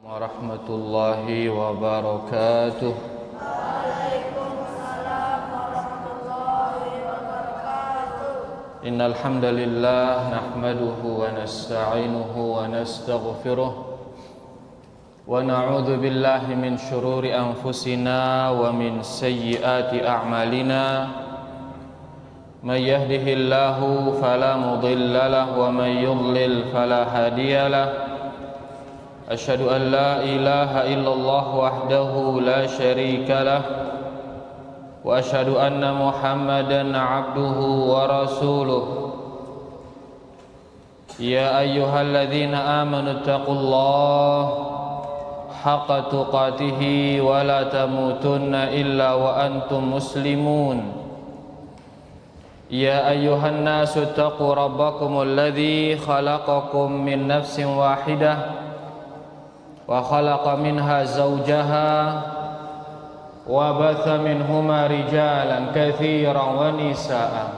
Warahmatullahi wabarakatuh. Waalaikumsalam warahmatullahi wabarakatuh. Innal hamdalillah nahmaduhu wa nasta'inuhu wa nastaghfiruh wa na'udzu billahi min shururi anfusina wa min sayyiati a'malina. May yahdihillahu fala mudilla lahu wa may yudlil fala hadiya lahu. Asyhadu an la ilaha illallah wahdahu la syarika lah wa asyhadu anna Muhammadan abduhu wa rasuluh. Ya ayyuhalladzina amanu taqullaha haqqa tuqatih wa la tamutunna illa wa antum muslimun. Ya ayyuhan nasu taqu rabbakumul ladzi khalaqakum min nafsin wahidah wa khalaqa minha zawjaha wa batha minhuma rijalan katsiran wa nisaa'a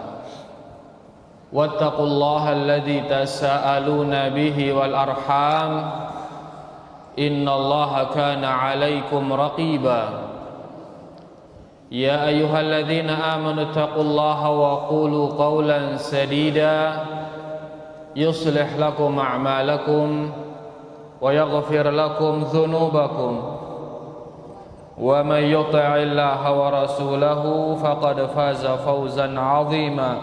wattaqullaha alladzi tasaaluna bihi wal arham innallaha kana 'alaikum raqiba. Ya ayyuhalladzina amanu taqullaha wa qulu qawlan sadida yuslih lakum a'malakum wa yaghfir lakum dhunubakum wa may yuti'illaha wa rasulahu faqad faza fawzan 'azima.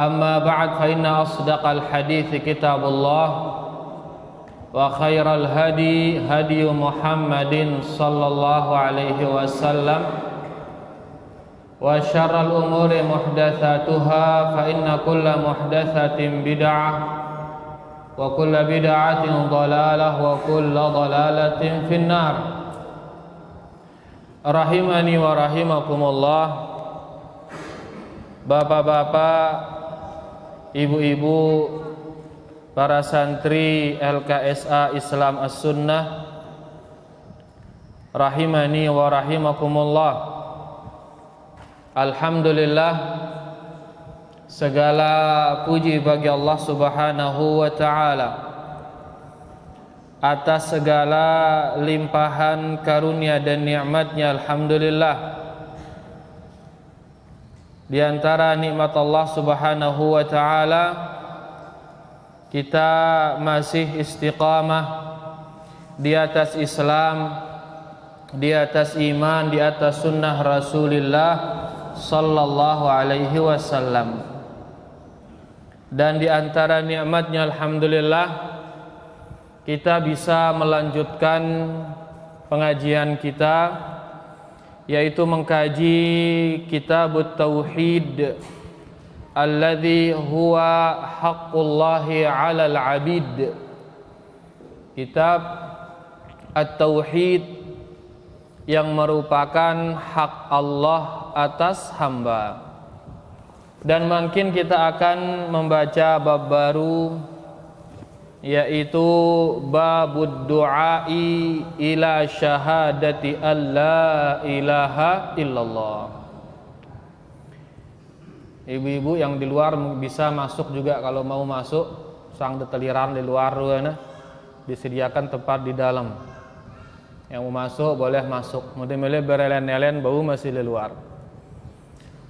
Amma ba'd, fa inna asdaqal hadithi kitabullah wa khairal hadi hadi Muhammadin sallallahu alaihi wasallam wa syarral umuri muhdatsatuha fa inna kulla muhdatsatin bid'ah wa kulla bid'atin dhalalah wa kulla dhalalatin finnar. Rahimani wa rahimakumullah. Bapak-bapak, ibu-ibu, para santri LKSA Islam As-Sunnah, rahimani wa rahimakumullah. Alhamdulillah, segala puji bagi Allah Subhanahu wa ta'ala atas segala limpahan karunia dan nikmatnya. Alhamdulillah, di antara nikmat Allah Subhanahu wa ta'ala, kita masih istiqamah di atas Islam, di atas iman, di atas sunnah Rasulullah sallallahu alaihi wasallam. Dan di antara nikmatnya, alhamdulillah, kita bisa melanjutkan pengajian kita, yaitu mengkaji kitab Tauhid alladzi huwa haqqullahi 'alal 'abid. Kitab At-Tauhid yang merupakan hak Allah atas hamba. Dan mungkin kita akan membaca bab baru, yaitu babud du'ai ila syahadati alla ilaha illallah. Ibu-ibu yang di luar bisa masuk juga, kalau mau masuk sang deteliran di luar nah, disediakan tempat di dalam. Yang mau masuk boleh masuk, mulai berelen-elen bau masih di luar.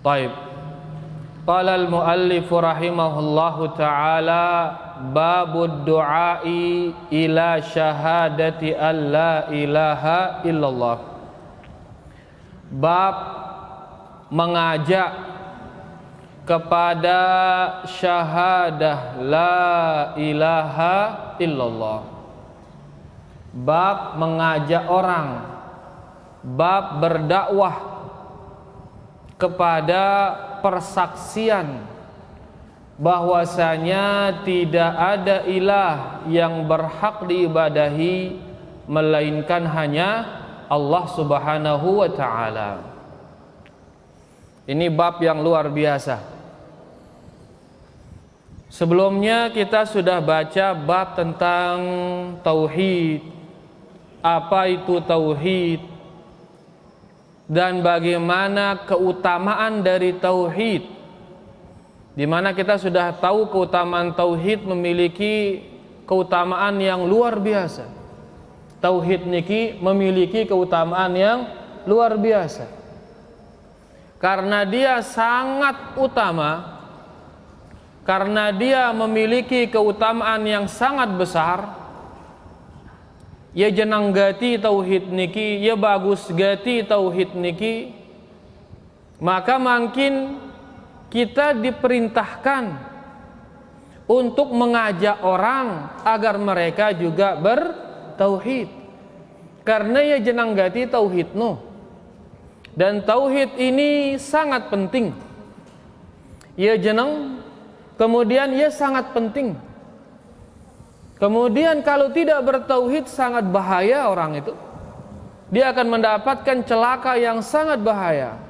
Taib. Qala al-muallif rahimahullahu ta'ala babud du'ai ila syahadati alla ilaha illallah. Bab mengajak kepada syahadah la ilaha illallah. Bab mengajak orang, bab berdakwah kepada persaksian bahwasanya tidak ada ilah yang berhak diibadahi melainkan hanya Allah Subhanahu wa ta'ala. Ini bab yang luar biasa. Sebelumnya kita sudah baca bab tentang tauhid. Apa itu tauhid? Dan bagaimana keutamaan dari tauhid, di mana kita sudah tahu keutamaan tauhid memiliki keutamaan yang luar biasa. Tauhid niki memiliki keutamaan yang luar biasa. Karena dia sangat utama, karena dia memiliki keutamaan yang sangat besar, ya jenang gati tauhid niki, ya bagus gati tauhid niki, maka makin kita diperintahkan untuk mengajak orang agar mereka juga bertauhid. Karena ya jenang gati tauhid no. Dan tauhid ini sangat penting. Ya jenang, kemudian ya sangat penting. Kemudian kalau tidak bertauhid sangat bahaya orang itu. Dia akan mendapatkan celaka yang sangat bahaya.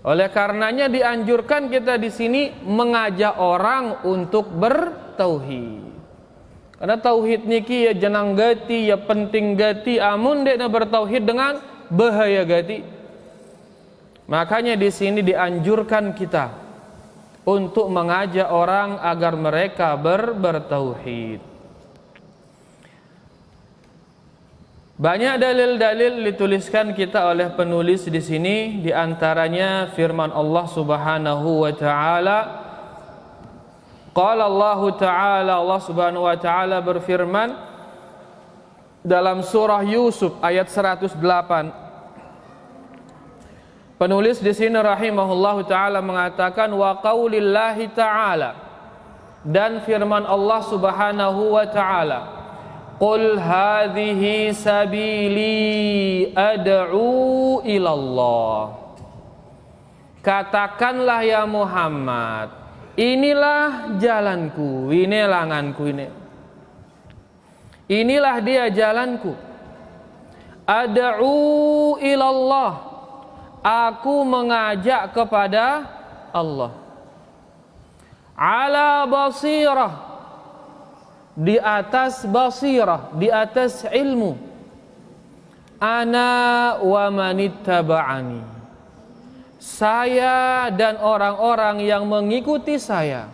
Oleh karenanya dianjurkan kita di sini mengajak orang untuk bertauhid. Karena tauhid niki ya jenang gati, ya penting gati, amun dek bertauhid dengan bahaya gati. Makanya di sini dianjurkan kita untuk mengajak orang agar mereka bertauhid. Banyak dalil-dalil dituliskan kita oleh penulis di sini, di antaranya firman Allah Subhanahu wa taala. Qala Allah taala, Allah Subhanahu wa taala berfirman dalam surah Yusuf ayat 108. Penulis di sini rahimahullahu taala mengatakan wa qaulillahi taala, dan firman Allah Subhanahu wa taala, qul hadhihi sabili ad'u ilallah. Katakanlah ya Muhammad, inilah jalanku, ini langanku ini. Inilah dia jalanku. Ad'u ilallah. Aku mengajak kepada Allah. Ala basirah. Di atas basirah, di atas ilmu. Ana wa manittaba'ani. Saya dan orang-orang yang mengikuti saya.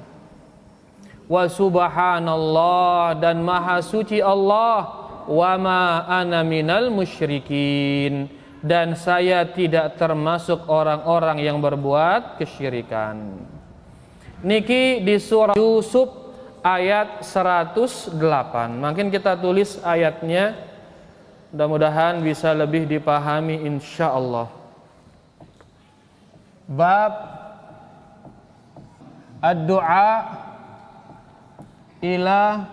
Wa subhanallah, dan maha suci Allah. Wa ma ana minal musyrikin, dan saya tidak termasuk orang-orang yang berbuat kesyirikan. Niki di surah Yusuf ayat 108. Mungkin kita tulis ayatnya, mudah-mudahan bisa lebih dipahami insyaallah. Bab ad-du'a ila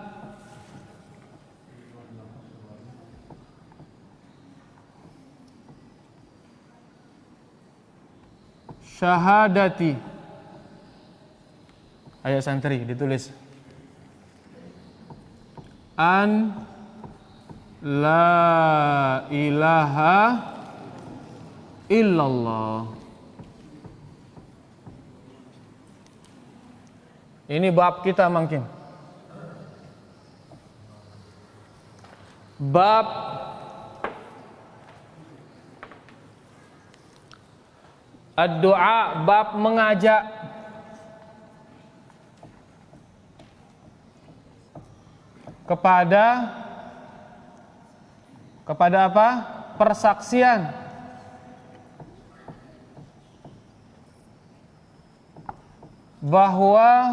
syahadati. Ayo santri ditulis. An la ilaha illallah. Ini bab kita mungkin. Bab ad-du'a, bab mengajak kepada apa? Persaksian. Bahwa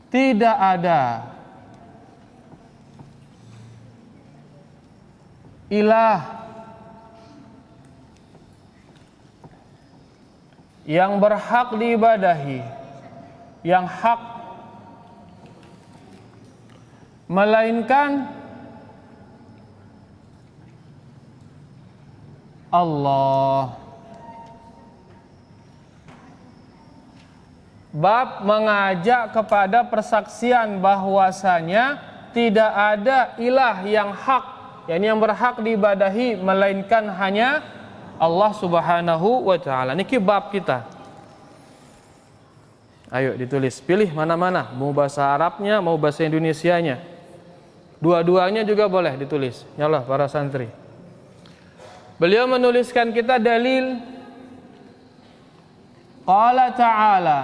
tidak ada ilah yang berhak diibadahi, yang hak, melainkan Allah. Bab mengajak kepada persaksian bahwasanya tidak ada ilah yang hak, yang berhak diibadahi, melainkan hanya Allah Subhanahu wa ta'ala. Niki bab kita. Ayo ditulis, pilih mana-mana, mau bahasa Arabnya, mau bahasa Indonesianya. Dua-duanya juga boleh ditulis. Ya Allah para santri. Beliau menuliskan kita dalil. Qala ta'ala,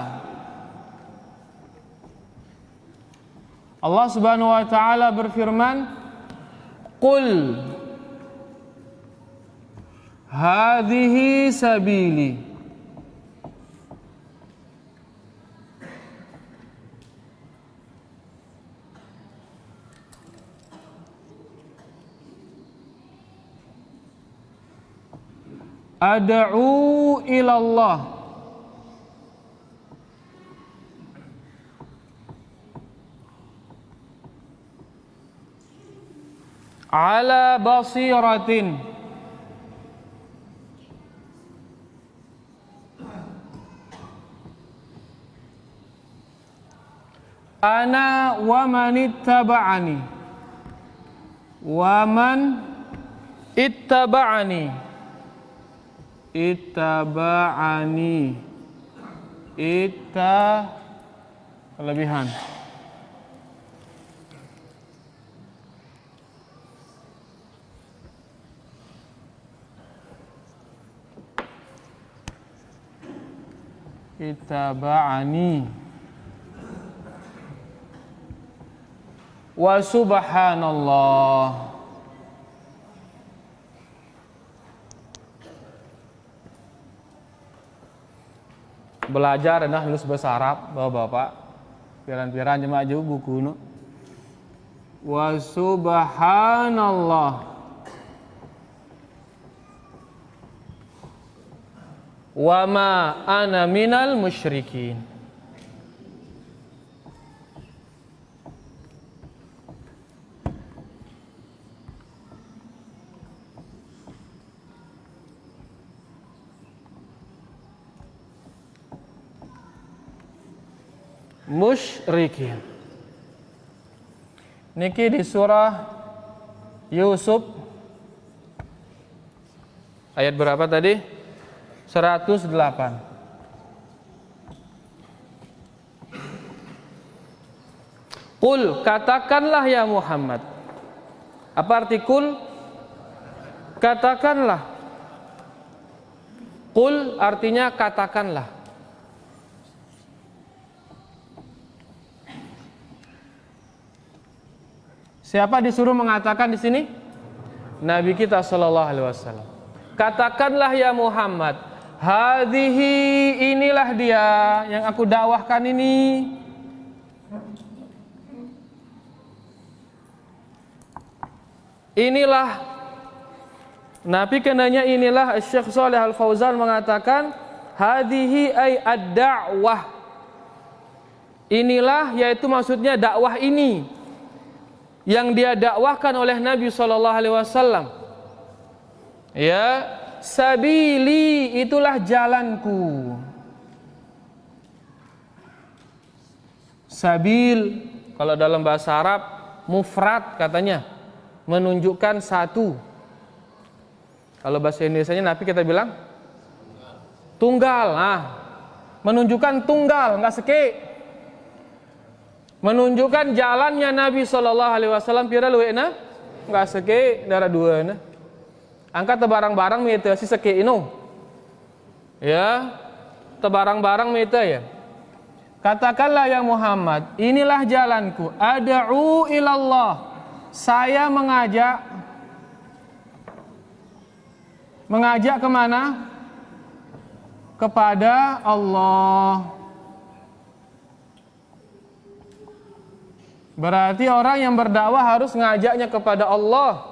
Allah Subhanahu wa taala berfirman, "Qul hadhihi sabili." Ad'u ila Allah ala basiratin ana wa man ittaba'ani wa man ittaba'ani kelebihan ittaba'ani wa subhanallah. Belajar dah nulis bahasa Arab bapak-bapak piran-piran jemaah jauh buku no. Wa subhanallah wa ma ana minal musyrikin. Musyrikin. Niki di surah Yusuf ayat berapa tadi? 108. Qul, katakanlah ya Muhammad. Apa arti qul? Katakanlah. Qul artinya katakanlah. Siapa disuruh mengatakan di sini? Nabi kita sallallahu alaihi wasallam. Katakanlah ya Muhammad, hadhihi, inilah dia yang aku dakwahkan ini. Inilah. Nabi kenanya inilah. Syekh Shalih Al Fauzan mengatakan hadhihi ay ad-da'wah. Inilah yaitu maksudnya dakwah ini yang dia dakwahkan oleh Nabi sallallahu alaihi wasallam. Ya, sabili, itulah jalanku. Sabil kalau dalam bahasa Arab mufrad katanya, menunjukkan satu. Kalau bahasa Indonesianya Nabi kita bilang tunggal. Nah, menunjukkan tunggal, enggak seke. Menunjukkan jalannya Nabi sallallahu alaihi wasallam pira luwena enggak seke dara dua na. Angkat tebarang-barang mete si seke ino. Ya, tebarang-barang mete ya. Katakanlah ya Muhammad, inilah jalanku. Ad'u ilallah. Saya mengajak kemana? Kepada Allah. Berarti orang yang berdakwah harus ngajaknya kepada Allah,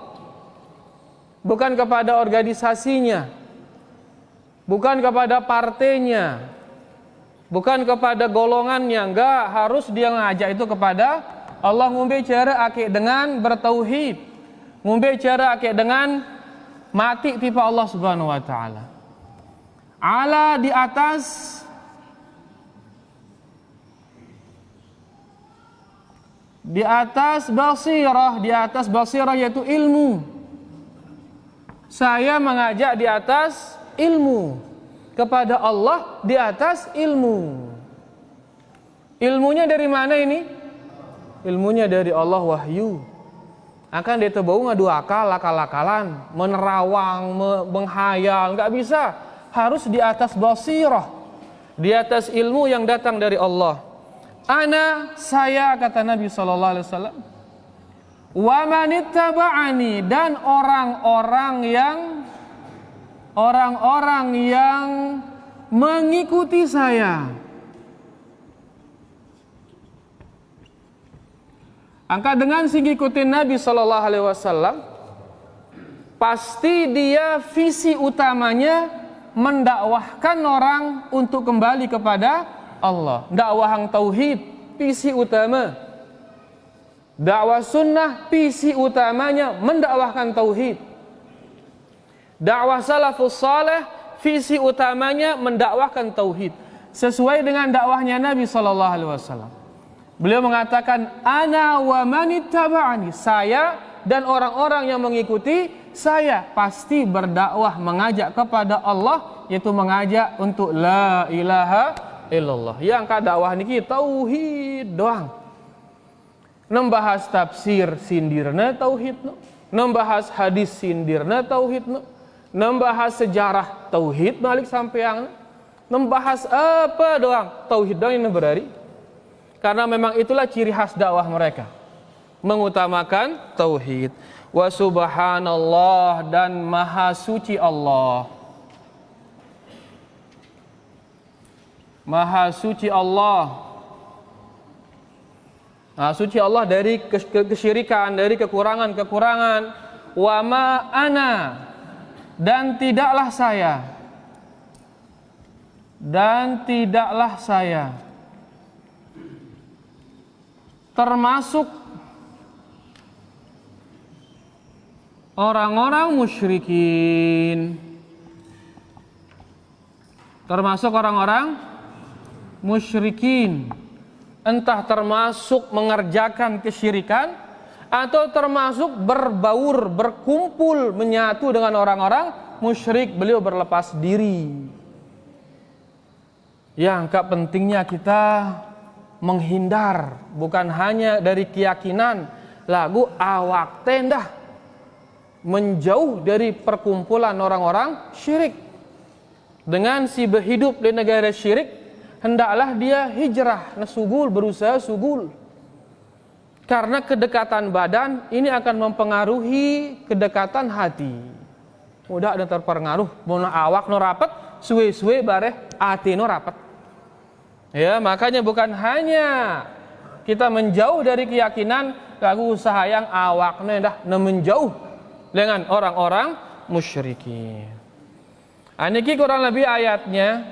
bukan kepada organisasinya, bukan kepada partainya, bukan kepada golongannya. Enggak, harus dia ngajak itu kepada Allah. Ngombe cara akik dengan bertauhid, ngombe cara akik dengan mati pipa Allah Subhanahu wa taala. Ala, di atas, di atas basirah yaitu ilmu. Saya mengajak di atas ilmu kepada Allah, di atas ilmu. Ilmunya dari mana ini? Ilmunya dari Allah, wahyu. Akan dia terbau ngadu akal-akalan, menerawang, menghayal, enggak bisa. Harus di atas basirah, di atas ilmu yang datang dari Allah. Ana, saya, kata Nabi sallallahu alaihi wasallam, wa manittaba'ani, dan orang-orang yang mengikuti saya. Angka dengan si ngikutin Nabi sallallahu alaihi wasallam, pasti dia visi utamanya mendakwahkan orang untuk kembali kepada Allah. Dakwah tauhid, visi utama. Dakwah sunnah, visi utamanya mendakwahkan tauhid. Dakwah salafus saleh, visi utamanya mendakwahkan tauhid. Sesuai dengan dakwahnya Nabi sallallahu alaihi wasallam. Beliau mengatakan, ana wa manittaba'ani, saya dan orang-orang yang mengikuti saya pasti berdakwah mengajak kepada Allah, yaitu mengajak untuk la ilaha illallah. Yang ka dakwah niki tauhid doang. Membahas tafsir sindirna tauhid no, membahas hadis sindirna tauhid no, membahas sejarah tauhid balik sampeang, membahas apa doang tauhid doang yang berari. Karena memang itulah ciri khas dakwah mereka, mengutamakan tauhid. Wa subhanallah, dan maha suci Allah. Maha suci Allah. Maha suci Allah dari kesyirikan, dari kekurangan-kekurangan. Wa ma ana, dan tidaklah saya. Dan tidaklah saya termasuk orang-orang musyrikin. Termasuk orang-orang musyrikin. Entah termasuk mengerjakan kesyirikan, atau termasuk berbaur, berkumpul, menyatu dengan orang-orang musyrik. Beliau berlepas diri. Yang pentingnya kita menghindar, bukan hanya dari keyakinan lagu awak tendah, menjauh dari perkumpulan orang-orang syirik. Dengan si berhidup di negara syirik, hendaklah dia hijrah, nasugul, berusaha sugul. Karena kedekatan badan ini akan mempengaruhi kedekatan hati. Mudah dan terpengaruh, mau awak no rapet, suwe-suwe bareh hati no rapet. Ya, makanya bukan hanya kita menjauh dari keyakinan, lagu usaha yang awaknya dah menjauh dengan orang-orang musyrikin. Aniki kurang lebih ayatnya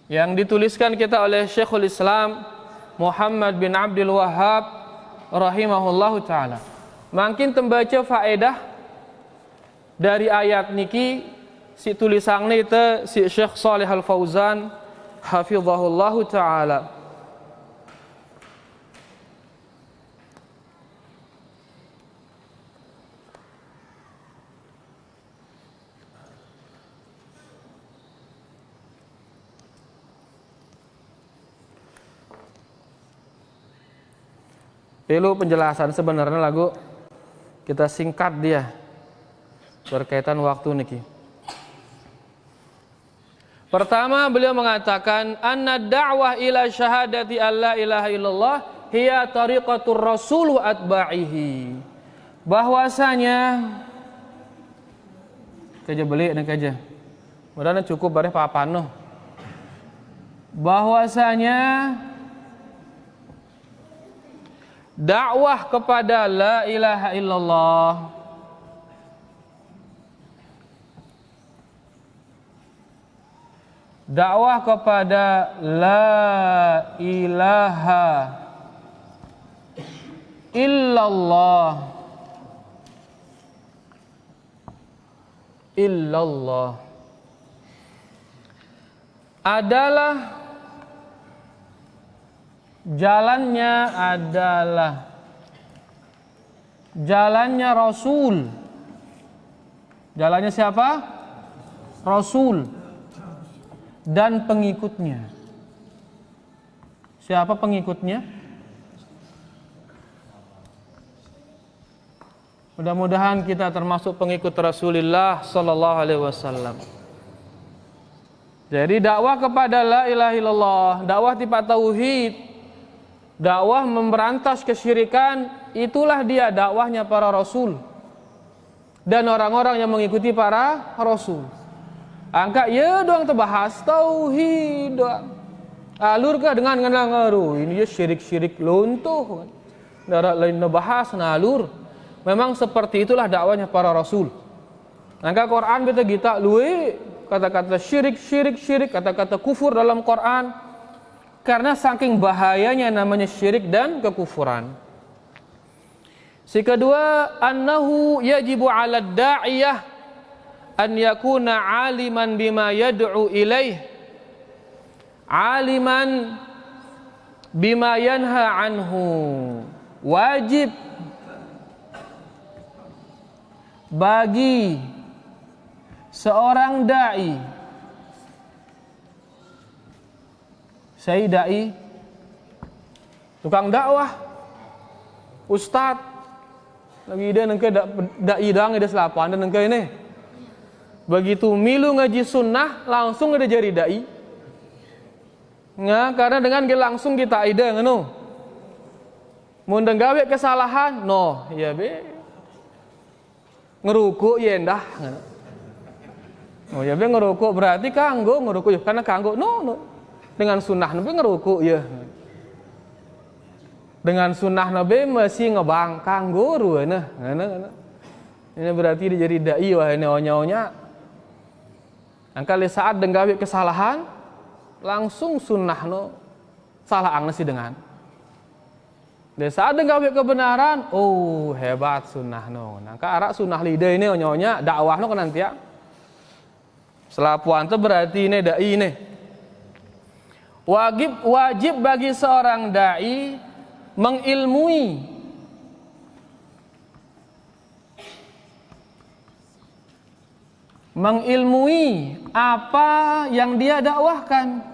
yang dituliskan kita oleh Syekhul Islam Muhammad bin Abdul Wahhab rahimahullahu taala. Makin tembaca faedah dari ayat niki si tulisannya itu si Syekh Shalih Al Fauzan hafizahullahu ta'ala. Perlu penjelasan sebenarnya lagu, kita singkat dia berkaitan waktu niki. Pertama, beliau mengatakan anna da'wah ila syahadati alla ilaha illallah hiya tariqatur rasul wa atba'ihi. Bahwasanya kerja beli dan kerja. Mudah-mudahan cukup bareh papano. Bahwasanya dakwah kepada la ilaha illallah dakwah kepada la ilaha illallah adalah jalannya Rasul. Jalannya siapa? Rasul dan pengikutnya. Siapa pengikutnya? Mudah-mudahan kita termasuk pengikut Rasulullah sallallahu alaihi wasallam. Jadi dakwah kepada la ilaha illallah, dakwah tipa tauhid, dakwah memberantas kesyirikan, itulah dia dakwahnya para rasul dan orang-orang yang mengikuti para rasul. Angka ya doang terbahas tauhid doang. Alur ke dengan ngaru ini ya syirik-syirik lontoh. Darat lain bahas nalur. Memang seperti itulah dakwahnya para rasul. Angka Quran beta kita luwe kata-kata syirik, kata-kata kufur dalam Quran. Karena saking bahayanya namanya syirik dan kekufuran. Si kedua, annahu yajibu 'ala da'iyah an yakuna 'aliman bima yad'u ilaih, 'aliman bima yanha anhu. Wajib bagi seorang dai, saya dai, tukang dakwah, ustad, lagi dia nengke dai dang ada selapan dan nengke ini. Begitu milu ngaji sunnah langsung ada jadi dai. Nggak, karena dengan langsung kita ida ngono. Mun gawe kesalahan, no, ya be. Ngerukuk ya endah. Oh ya be ngerukuk berarti kanggo ngerukuk ya karena kanggo no. Dengan sunnah nabi ngerukuk ya. Dengan sunnah nabi masih ngebang kanggo ruana. Ini berarti dia jadi dai wah ini onya-onya. Angkali saat denggawe kesalahan langsung sunnah no salah ang nasi dengan. Dan saat denggawe kebenaran, oh hebat sunnah no. Angka arak sunnah lidah ini onya-onya dakwah no nanti ya. Selapuan itu berarti ini dai ini. Wajib bagi seorang dai mengilmui apa yang dia dakwahkan.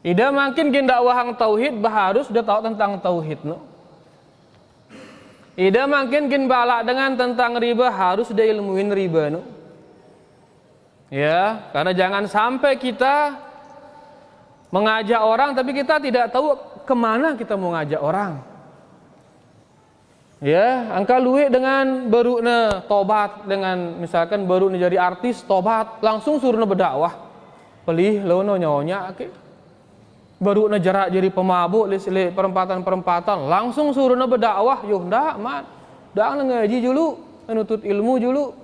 Ida makin kin dakwahang tauhid harus dia tahu tentang tauhid no. Ida makin kin balak dengan tentang riba harus dia ilmuin riba no. Ya, karena jangan sampai kita mengajak orang tapi kita tidak tahu kemana kita mau ngajak orang. Ya, angka luwe dengan baru tobat dengan misalkan baru jadi artis tobat langsung suruh berdakwah. Pelih lono nyonya okay. Baru jarak jadi pemabuk di perempatan langsung suruh berdakwah yo ndak mat. Dak ngaji dulu, nutut ilmu dulu.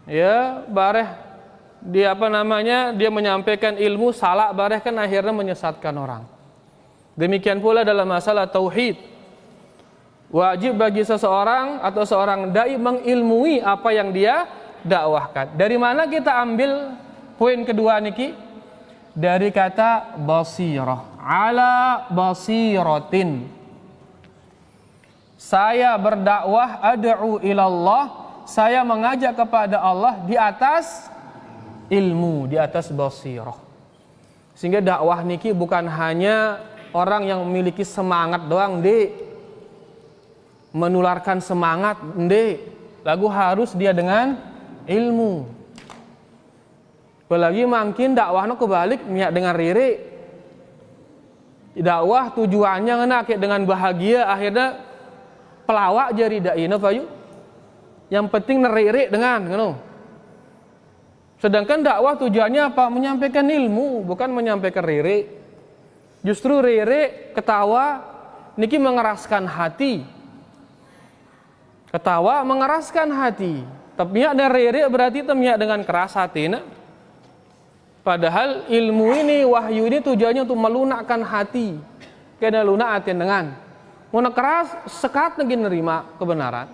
Ya, bareh dia dia menyampaikan ilmu salah bareh kan akhirnya menyesatkan orang. Demikian pula dalam masalah tauhid. Wajib bagi seseorang atau seorang dai mengilmui apa yang dia dakwahkan. Dari mana kita ambil poin kedua niki? Dari kata basirah, ala basiratin. Saya berdakwah ad'u ilallah, saya mengajak kepada Allah di atas ilmu, di atas basirah. Sehingga dakwah niki bukan hanya orang yang memiliki semangat doang, Dek. Menularkan semangat, Dek. Lagu harus dia dengan ilmu. Apalagi makin dakwahnya kebalik niat dengan riri. Dakwah tujuannya ngena dengan bahagia akhirnya pelawak jadi dai na payu. Yang penting neriri dengan ngono. Sedangkan dakwah tujuannya apa? Menyampaikan ilmu, bukan menyampaikan riri. Justru riri ketawa niki mengeraskan hati. Ketawa mengeraskan hati. Tapi ada riri berarti temyak dengan keras hati na. Padahal ilmu ini, wahyu ini tujuannya untuk melunakkan hati. Kena lunak hati dengan. Mau keras, sekat lagi nerima kebenaran.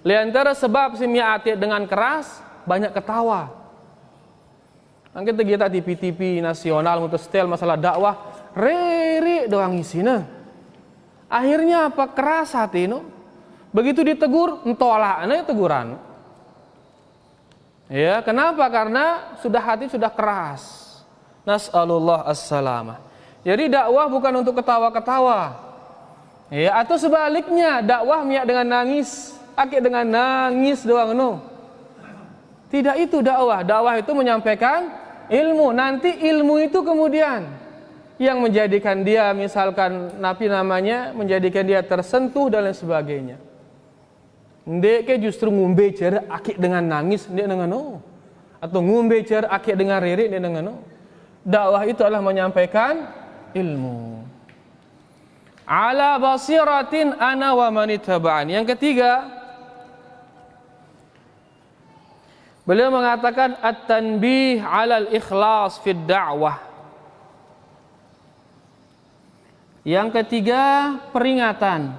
Liantara sebab simia hati dengan keras, banyak ketawa. Mungkin kita TV-TV nasional, untuk setel masalah dakwah, rere doang isinya. Akhirnya apa? Keras hati no. Begitu ditegur, entolak, teguran. Ya, kenapa? Karena hati sudah keras. Nas'alullah as-salamah. Jadi dakwah bukan untuk ketawa-ketawa. Ya, atau sebaliknya, dakwah miak dengan nangis, akik dengan nangis doang no. Tidak itu dakwah. Dakwah itu menyampaikan ilmu. Nanti ilmu itu kemudian yang menjadikan dia, misalkan napi namanya, menjadikan dia tersentuh dan lain sebagainya. Ndek ke justru ngumbe cer akik dengan nangis, ndek dengan no. Atau ngumbe cer akik dengan ririk, ndek dengan no. Dakwah itu adalah menyampaikan ilmu. Ala basiratin ana wa man ittaba'ani. Yang ketiga, beliau mengatakan at-tanbih 'alal ikhlas fid da'wah. Yang ketiga, peringatan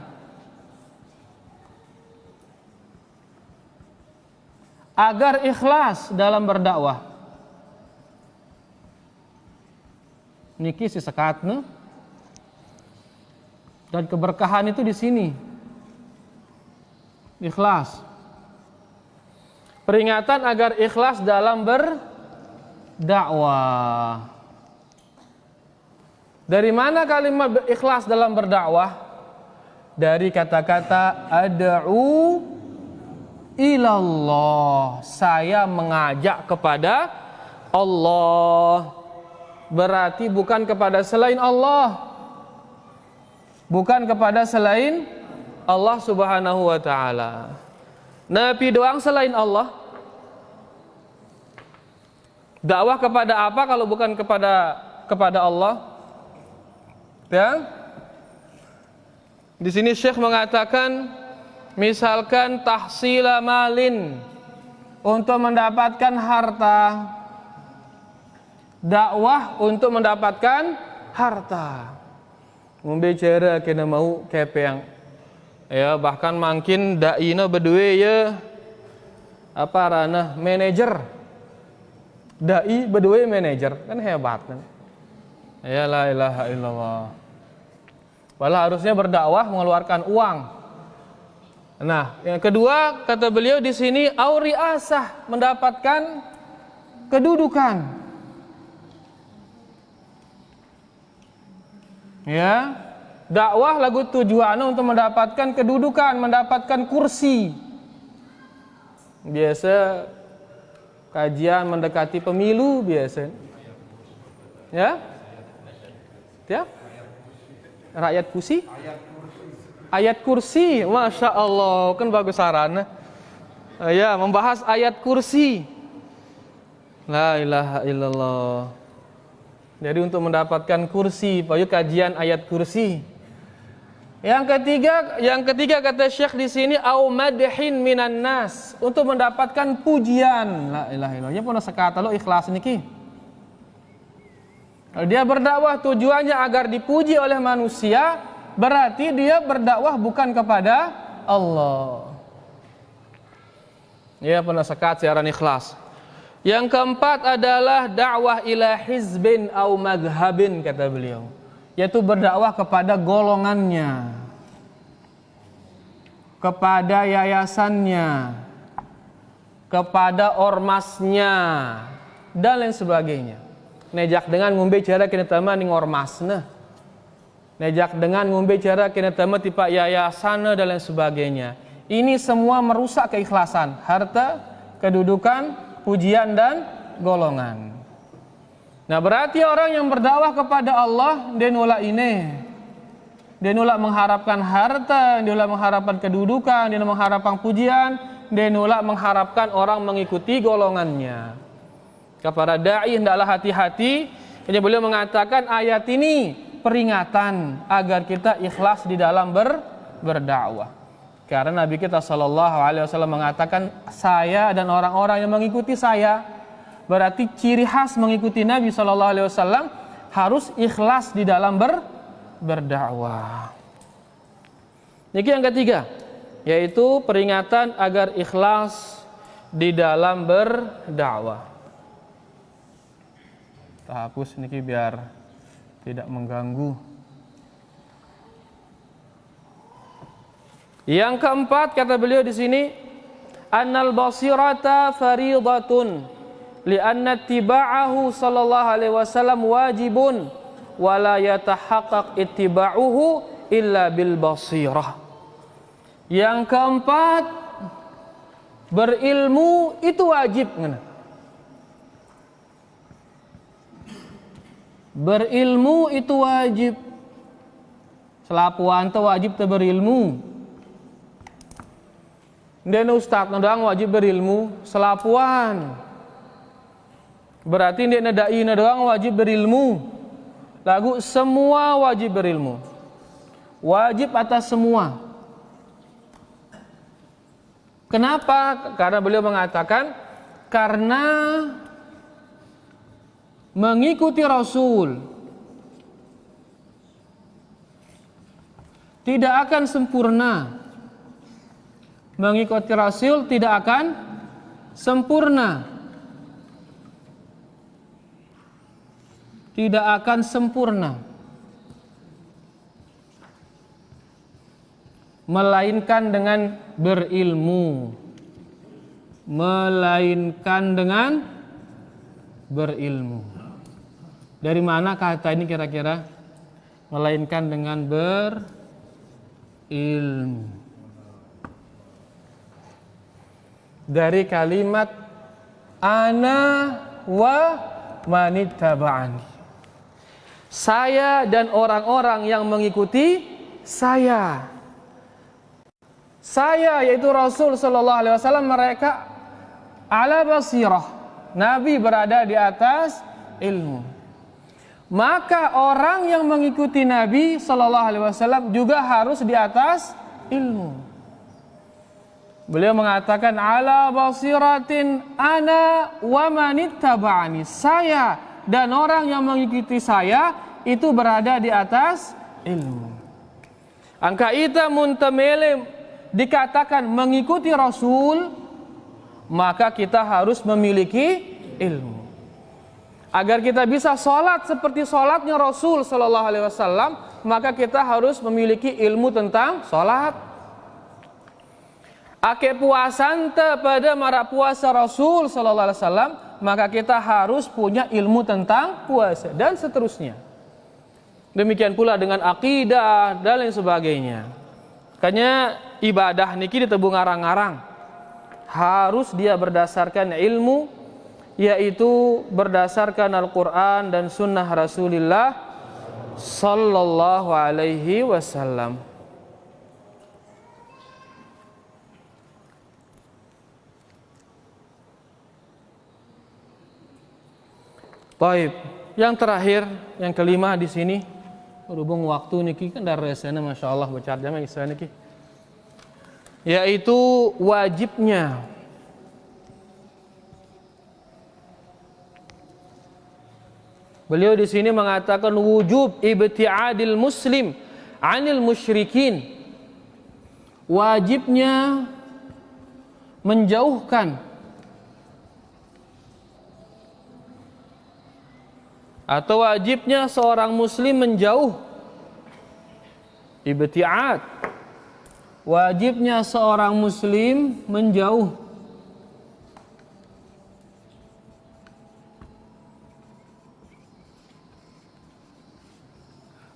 agar ikhlas dalam berdakwah. Niki si sekatne. Dan keberkahan itu di sini. Ikhlas. Peringatan agar ikhlas dalam berdakwah. Dari mana kalimat ikhlas dalam berdakwah? Dari kata-kata ad'u ilallah. Saya mengajak kepada Allah. Berarti bukan kepada selain Allah. Bukan kepada selain Allah Subhanahu wa ta'ala. Nabi doang selain Allah. Dakwah kepada apa kalau bukan kepada Allah? Ya. Di sini Syekh mengatakan, misalkan tahsila malin, untuk mendapatkan harta. Dakwah untuk mendapatkan harta. Membicara kena mau kepeng. Ya, bahkan makin daina berdua ya apa ranah manajer. Dai berdua manajer, kan hebat kan. Ya la ilaha illallah. Walau harusnya berdakwah mengeluarkan uang. Nah, yang kedua kata beliau di sini auriasah, mendapatkan kedudukan. Ya, dakwah lagu tujuannya untuk mendapatkan kedudukan, mendapatkan kursi. Biasa kajian mendekati pemilu biasa. Ya? Ya? Rakyat kursi? Ayat kursi, masya Allah, kan bagus saran. Ya, membahas ayat kursi. La ilaha illallah. Jadi untuk mendapatkan kursi, payu kajian ayat kursi. Yang ketiga kata Syekh di sini au madhin minan nas, untuk mendapatkan pujian. La ilaha illallah. Ya pun sekata lo ikhlas niki. Kalau dia berdakwah tujuannya agar dipuji oleh manusia, berarti dia berdakwah bukan kepada Allah. Ya pun sekat siaran ikhlas. Yang keempat adalah dakwah ila hizbin au madhhabin kata beliau, yaitu berdakwah kepada golongannya, kepada yayasannya, kepada ormasnya dan lain sebagainya. Nejak dengan ngombe cara kena tama ning ormasna. Nejak dengan ngombe cara kena tama tipe yayasan dan lain sebagainya. Ini semua merusak keikhlasan, harta, kedudukan, pujian dan golongan. Nah, berarti orang yang berdakwah kepada Allah dia nolak ini. Dia nolak mengharapkan harta, dia nolak mengharapkan kedudukan, dia nolak mengharapkan pujian, dia nolak mengharapkan orang mengikuti golongannya. Kepada dai hendaklah hati-hati. Jadi beliau mengatakan ayat ini peringatan agar kita ikhlas di dalam berdakwah. Karena Nabi kita SAW mengatakan, saya dan orang-orang yang mengikuti saya, berarti ciri khas mengikuti Nabi SAW harus ikhlas di dalam berdakwah. Ini yang ketiga, yaitu peringatan agar ikhlas di dalam berdakwah. Kita hapus niki biar tidak mengganggu. Yang keempat kata beliau di sini, annal basirata fariidatun li'anna ittiba'ahu sallallahu alaihi wasallam wajibun wa la yatahaqqaq ittiba'uhu illa bil basirah. Yang keempat, berilmu itu wajib. Berilmu itu wajib. Selapuan teh wajib teh berilmu. Dan ustaz doang wajib berilmu, selapuan. Berarti dia dai doang wajib berilmu. Lagu semua wajib berilmu. Wajib atas semua. Kenapa? Karena beliau mengatakan karena mengikuti Rasul tidak akan sempurna. Mengikuti Rasul tidak akan sempurna. Tidak akan sempurna. Melainkan dengan berilmu. Melainkan dengan berilmu. Dari mana kata ini kira-kira? Melainkan dengan berilmu. Dari kalimat ana wa manittaba'ani. Saya dan orang-orang yang mengikuti saya. Saya yaitu Rasul sallallahu alaihi wasallam, mereka ala basirah. Nabi berada di atas ilmu. Maka orang yang mengikuti Nabi sallallahu alaihi wasallam juga harus di atas ilmu. Beliau mengatakan ala basiratin ana wa manittaba'ani. Saya dan orang yang mengikuti saya itu berada di atas ilmu. Angka ita muntamele dikatakan mengikuti Rasul, maka kita harus memiliki ilmu. Agar kita bisa sholat seperti sholatnya Rasul sallallahu alaihi wasallam, maka kita harus memiliki ilmu tentang sholat. Ake puasan pada mara puasa Rasul sallallahu alaihi wasallam, maka kita harus punya ilmu tentang puasa dan seterusnya. Demikian pula dengan akidah dan lain sebagainya. Makanya ibadah niki ditebu ngarang-ngarang. Harus dia berdasarkan ilmu, yaitu berdasarkan Al-Quran dan Sunnah Rasulullah sallallahu alaihi wasallam. Baik, yang terakhir, yang kelima di sini, berhubung waktu niki kan dari sana, masya Allah baca jam isa niki, yaitu wajibnya beliau di sini mengatakan wujub ibtiadil muslim anil musyrikin, wajibnya menjauhkan atau wajibnya seorang muslim menjauh, ibtiad, wajibnya seorang muslim menjauh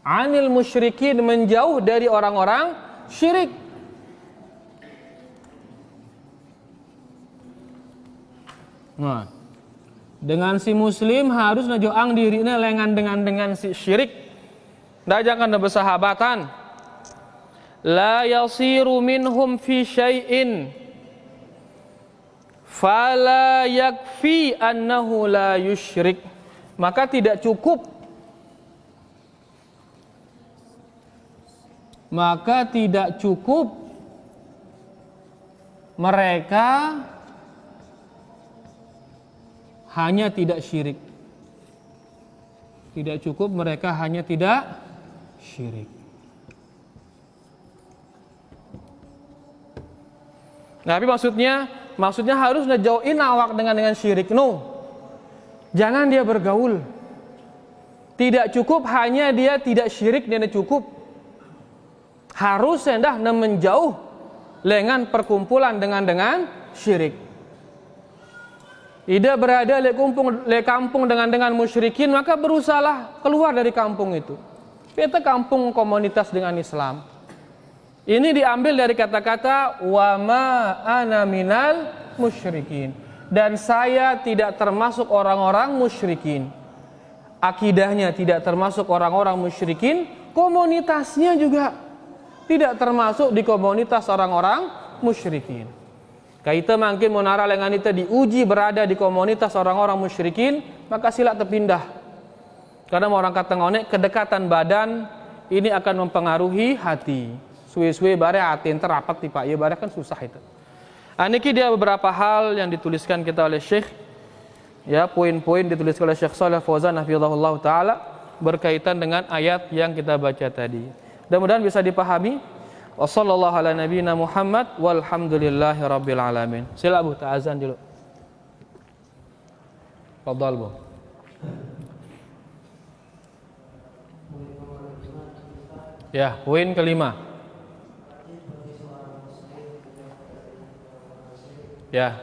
anil musyrikin, menjauh dari orang-orang syirik. Nah, dengan si muslim harus najoang dirinya lengan dengan si syirik. Dah jangan bersahabatan. La yasiru minhum fi syai'in fala yakfi annahu la yusyrik. Maka tidak cukup, mereka hanya tidak syirik. Tidak cukup mereka hanya tidak syirik. Nah, tapi maksudnya harus ngejauhin awak dengan syirik. No. Jangan dia bergaul. Tidak cukup hanya dia tidak syirik, dia cukup. Harus hendak menjauh lengan perkumpulan dengan syirik. Tidak berada le kampung dengan musyrikin, maka berusahalah keluar dari kampung itu. Kita kampung komunitas dengan Islam. Ini diambil dari kata-kata wa ma ana minal musyrikin. Dan saya tidak termasuk orang-orang musyrikin. Akidahnya tidak termasuk orang-orang musyrikin, komunitasnya juga tidak termasuk di komunitas orang-orang musyrikin. Kita mungkin menara lengan itu diuji berada di komunitas orang-orang musyrikin, maka sila terpindah. Karena orang kata ngonek, kedekatan badan ini akan mempengaruhi hati. Suwe-suwe bare hati terapat tipe ya bare kan susah itu. Niki dia beberapa hal yang dituliskan kita oleh Syekh, ya poin-poin dituliskan oleh Syekh Shalih Fauzan hafizahullah taala berkaitan dengan ayat yang kita baca tadi. Mudah-mudahan bisa dipahami. Wassallallahu ala nabiyina Muhammad walhamdulillahi rabbil alamin. Sila Bu ta'azan dulu. Fadhal Bu. Ya, poin kelima. Ya.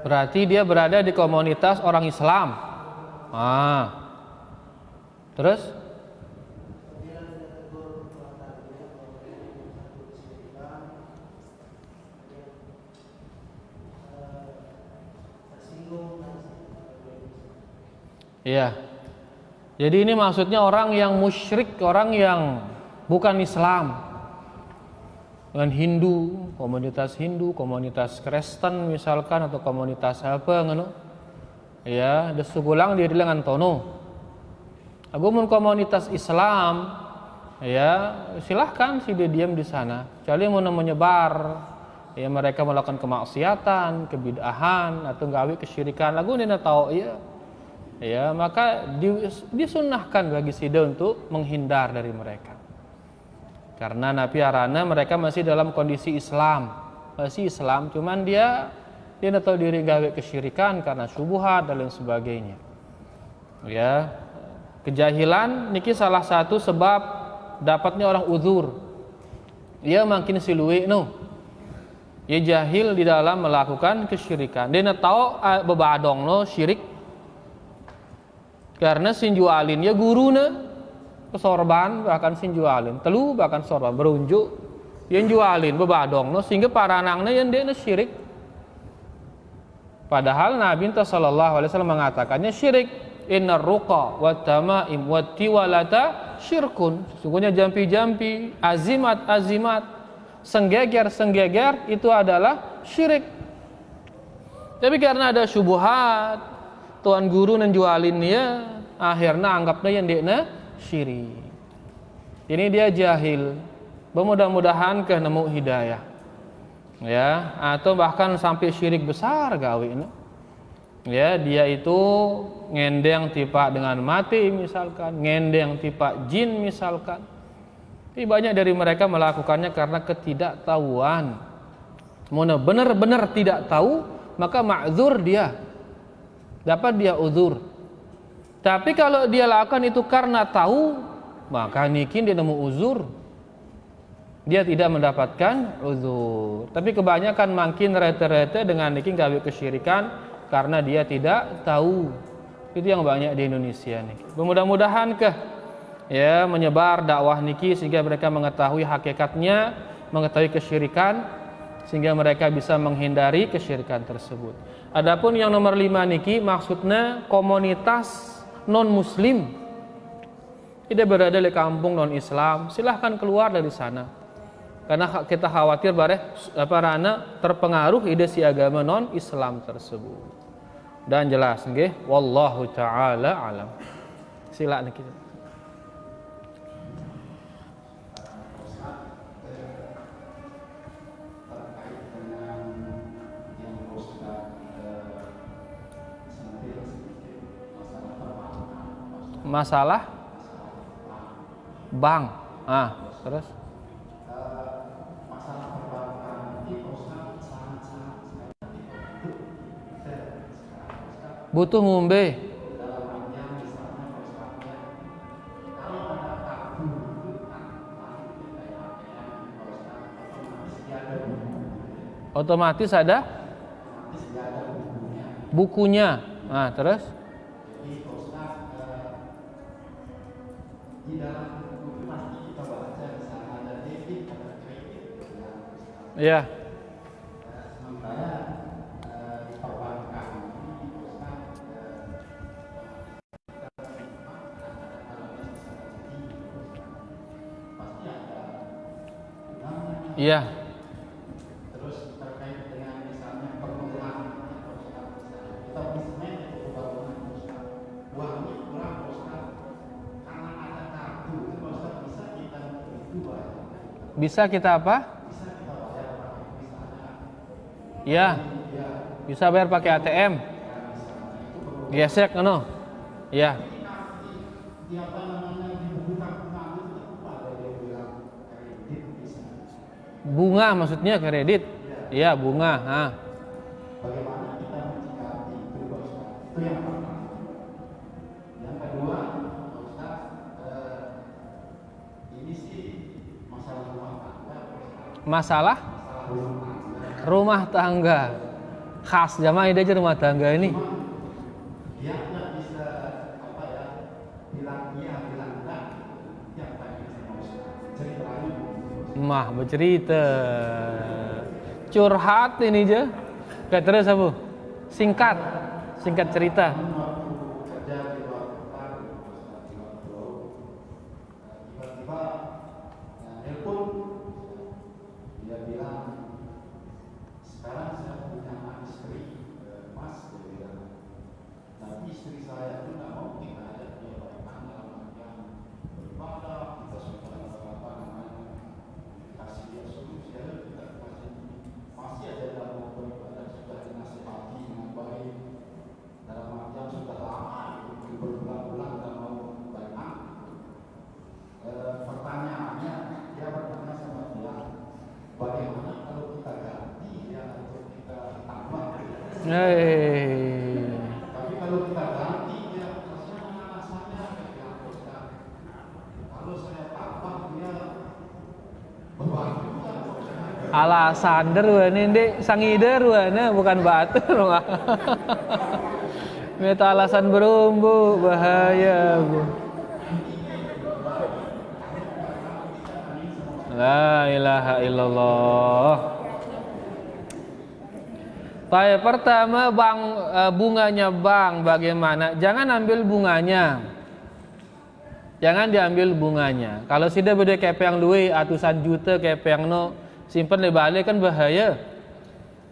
Berarti dia berada di komunitas orang Islam. Terus? Iya. Jadi ini maksudnya orang yang musyrik, orang yang bukan Islam. Dengan Hindu, komunitas Kristen misalkan atau komunitas apa ngono. Ya, desugulang dia dengan tono. Agumun komunitas Islam, ya silahkan sih dia diam di sana. Kecuali mau menyebar, ya mereka melakukan kemaksiatan, kebid'ahan atau gawe kesyirikan. Lagu ini tahu ya. Ya, maka disunnahkan bagi sida untuk menghindar dari mereka. Karena Nabi arana mereka masih dalam kondisi Islam, masih Islam, cuman dia tahu diri gawe kesyirikan karena syubhat dan lain sebagainya. Ya, kejahilan niki salah satu sebab dapatnya orang uzur. Ia makin siluwe ia jahil di dalam melakukan kesyirikan. Dia tahu bebadong syirik karena sinjualin ya guruna sorban bahkan sinjualin telu bahkan sorban berunjuk yang jualin bebadong sehingga para anaknya yang dia syirik. Padahal Nabi sallallahu alaihi wasallam mengatakannya syirik. Innar ruqa wat tamaim wat tiwalata syirkun. Sesungguhnya jampi-jampi, azimat-azimat, senggeger-senggeger itu adalah syirik. Tapi karena ada syubhat, tuan guru menjualin dia, akhirnya anggapnya yang dia syirik. Ini dia jahil. Mudah-mudahan nemu hidayah. Ya, atau bahkan sampai syirik besar gawe. Ya, dia itu ngendeng tipa dengan mati misalkan, ngendeng tipa jin misalkan. Tapi banyak dari mereka melakukannya karena ketidaktahuan. Mana benar-benar tidak tahu, maka ma'dzur dia. Dapat dia uzur. Tapi kalau dia lakukan itu karena tahu, maka nikin dia nemu uzur. Dia tidak mendapatkan uzur. Tapi kebanyakan makin rete-rete dengan nikin gawe kesyirikan karena dia tidak tahu. Itu yang banyak di Indonesia nih. Mudah-mudahan ya menyebar dakwah niki sehingga mereka mengetahui hakikatnya, mengetahui kesyirikan sehingga mereka bisa menghindari kesyirikan tersebut. Adapun yang nomor 5 niki maksudnya komunitas non muslim tidak berada di kampung non Islam, silahkan keluar dari sana karena kita khawatir para anak terpengaruh ide si agama non Islam tersebut. Dan jelas nggih wallahu taala alam. Silakan kita. Masalah bank. Terus masalah perbankan itu sangat butuh ngombe. Otomatis ada bukunya. Nah, terus? Iya. Iya. Terus terkait dengan misalnya penggunaan kita bisnisnya itu bangunan Ustaz. Uangnya kurang Ustaz. Karena ada kartu, itu Ustaz bisa kita itu bayar. Bisa kita apa? Bisa kita bayar pakai misalnya. Iya. Bisa bayar pakai ATM. Gesek no. Iya. Di apa namanya di buku tabungan itu ada yang bilang kredit bisa. Bunga maksudnya kredit. Iya, bunga. Nah. Bagaimana kita mencikapi itu Ustaz? Itu yang pertama. Yang kedua, Ustaz, ini sih masalah rumah tangga. Masalah rumah tangga. Khas jamaah ide aja rumah tangga ini. Dia nggak bisa apa ya bilang iya bilang enggak. Yang tadi sama Ustaz ceritanya. Mah bercerita. Curhat ini aja. Kayak terus apa? Singkat cerita. Waktu kerja di luar kota, Ustaz di luar pulau, tiba-tiba nelpon, dia bilang, sekarang saya punya anak istri, Mas, dia bilang, tapi istri saya itu nggak mau kita ajak dia bagaimana yang beribadah, kita sudah apa namanya kasih dia solusi, kita kasih masih ada dalam mau beribadah sudah dinasihati dengan baik. Dalam artian sudah lama itu berbulan-bulan dan mau banyak. Pertanyaannya dia bertanya sama dia, bagaimana kalau kita ganti ya untuk kita tambah? Tapi kalau kita ganti dia kasihan alasannya kayak Ustaz. Kalau saya tambah dia beban juga. Alasan deruan ini sangider ruana bukan batur mah. Meta alasan berumbu bahaya bu. La ilaha illallah. Baik, pertama bang bunganya bang bagaimana? Jangan ambil bunganya. Jangan diambil bunganya. Kalau sudah beda kepeng duit atusan juta kepeng no simpen di balik kan bahaya.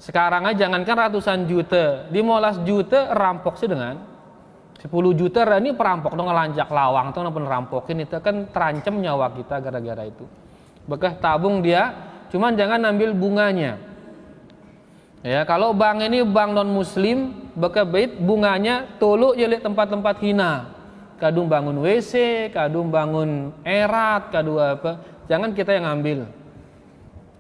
Sekarang aja jangankan ratusan juta, 15 juta rampok sih dengan 10 juta ini perampok dong ngelanjak lawang tuh pun rampokin itu kan terancam nyawa kita gara-gara itu. Bekas tabung dia, cuman jangan ambil bunganya. Ya, kalau bank ini bank non muslim, bekas bait bunganya tolok ya lihat tempat-tempat hina. Kadung bangun WC, kadung bangun erat, kadung apa. Jangan kita yang ambil.